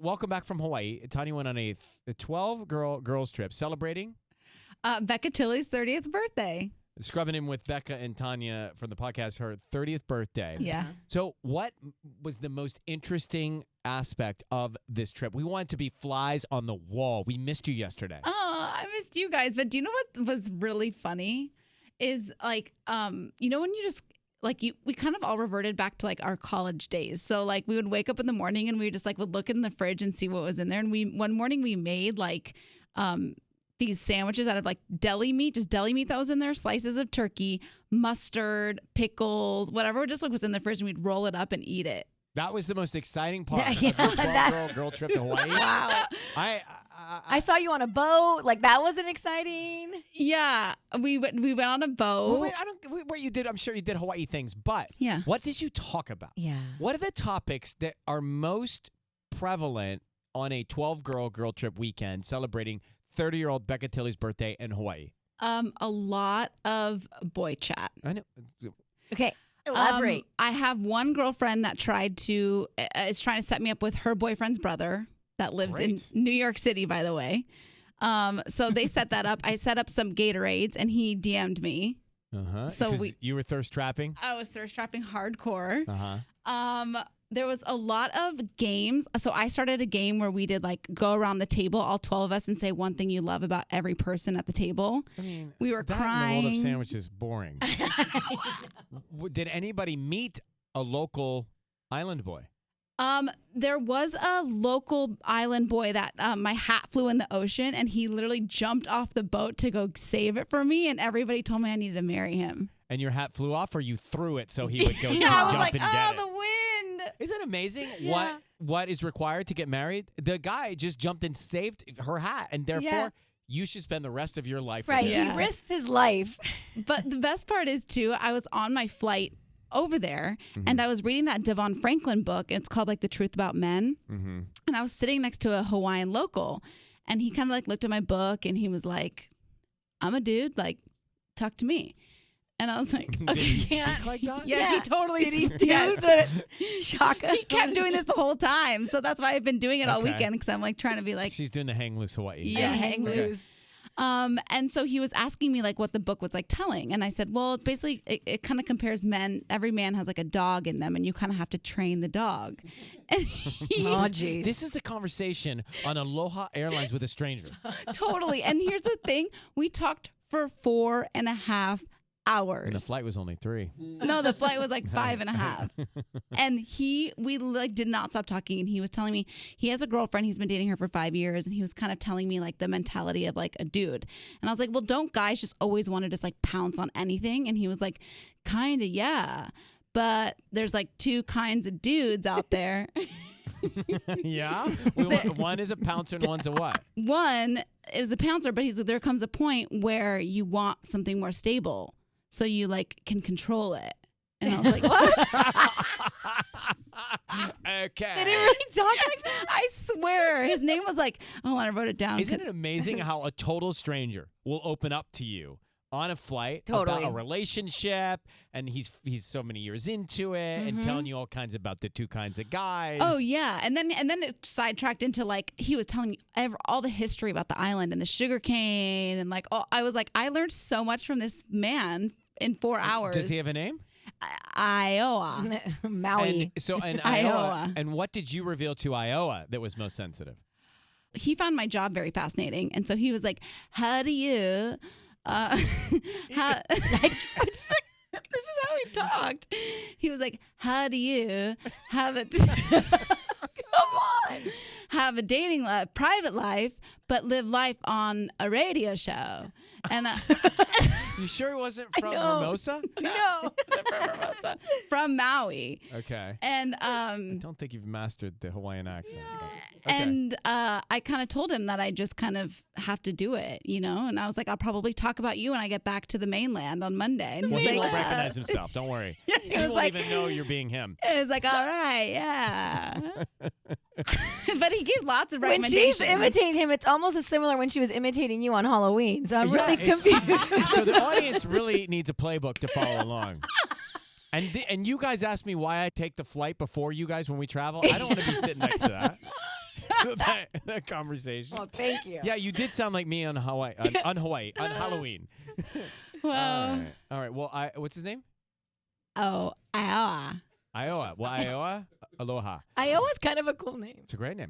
welcome back from Hawaii. Tanya went on a 12-girls trip celebrating Becca Tilley's 30th birthday. Scrubbing in with Becca and Tanya from the podcast, her 30th birthday. Yeah. So what was the most interesting aspect of this trip? We wanted to be flies on the wall. We missed you yesterday. Oh, I missed you guys. But do you know what was really funny? Is like, when you just, we kind of all reverted back to like our college days. So like we would wake up in the morning and we just like would look in the fridge and see what was in there. And one morning we made these sandwiches out of like deli meat that was in there, slices of turkey, mustard, pickles, whatever just like was in the fridge, and we'd roll it up and eat it. That was the most exciting part of the 12-girl trip to Hawaii. Wow. I saw you on a boat. Like, that wasn't exciting. Yeah. We went on a boat. Well, wait, what you did, I'm sure you did Hawaii things, but yeah. What did you talk about? Yeah. What are the topics that are most prevalent on a 12-girl trip weekend celebrating 30-year-old Becca Tilley's birthday in Hawaii? A lot of boy chat. I know. Okay. Elaborate. I have one girlfriend that is trying to set me up with her boyfriend's brother that lives in New York City, by the way. So they set that up. I set up some Gatorades, and he DM'd me. Uh-huh. So you were thirst trapping? I was thirst trapping hardcore. Uh-huh. There was a lot of games. So I started a game where we did like go around the table, all 12 of us, and say one thing you love about every person at the table. I mean, we were that crying. In the world of sandwiches is boring. Did anybody meet a local island boy? There was a local island boy that my hat flew in the ocean, and he literally jumped off the boat to go save it for me, and everybody told me I needed to marry him. And your hat flew off, or you threw it so he would go I was jump like, and get it? the wind. Isn't it amazing Yeah. what is required to get married? The guy just jumped and saved her hat, and therefore you should spend the rest of your life Right. with him. He risked his life. But the best part is, too, I was on my flight over there, and I was reading that Devon Franklin book. It's called like The Truth About Men. Mm-hmm. And I was sitting next to a Hawaiian local, and he kind of like looked at my book, and he was like, I'm a dude, like, talk to me. And I was like, okay. Did he speak like that? Yes, he totally Did he did. do Yes. the shaka? He kept doing this the whole time. So that's why I've been doing it all Okay. weekend, because I'm like trying to be like, She's doing the hang loose Hawaii. yeah, hang Okay. loose. And so he was asking me like what the book was like telling. And I said, well, basically it kind of compares men. Every man has like a dog in them, and you kind of have to train the dog. And Oh, jeez. This is the conversation on Aloha Airlines with a stranger. totally. And here's the thing. We talked for 4.5 hours. And the flight was only 3. No, the flight was like 5.5. And we like did not stop talking. And he was telling me he has a girlfriend. He's been dating her for 5 years. And he was kind of telling me like the mentality of like a dude. And I was like, well, don't guys just always want to just like pounce on anything? And he was like, kind of, yeah. But there's like 2 kinds of dudes out there. Yeah? One is a pouncer and one's a what? One is a pouncer, but he's like, there comes a point where you want something more stable, so you like can control it. And I was like, What? Okay. Did he really talk like yes, I swear. His name was like, oh, I wrote it down. Isn't it amazing how a total stranger will open up to you on a flight Totally. about a relationship, and he's so many years into it and telling you all kinds about the 2 kinds of guys. Oh yeah, and then it sidetracked into like he was telling me all the history about the island and the sugar cane, and like I was like, I learned so much from this man in 4 hours. Does he have a name? Iowa. Maui? And Iowa. Iowa. And what did you reveal to Iowa that was most sensitive? He found my job very fascinating, and so he was like, how do you this is how he talked. He was like, how do you have a come on, have a dating life, private life, but live life on a radio show? And You sure he wasn't from Hermosa? no, from Maui. Okay. And I don't think you've mastered the Hawaiian accent. but- okay. And I kind of told him that I just kind of have to do it, you know? And I was like, I'll probably talk about you when I get back to the mainland on Monday. And Well, he's he like, won't recognize himself. Don't worry. he He was won't like- even know you're being him. It was like, all right, yeah. But he gives lots of When recommendations. she's imitating him, it's almost as similar when she was imitating you on Halloween. So I'm Yeah, really it's- confused. So the audience really needs a playbook to follow along. And you guys ask me why I take the flight before you guys when we travel. I don't want to be sitting next to that. that conversation. Well, thank you. Yeah, you did sound like me on Hawaii on Halloween. Well, All right. Well, what's his name? oh, ah. Iowa. Well, Iowa. Aloha. Iowa's kind of a cool name. It's a great name.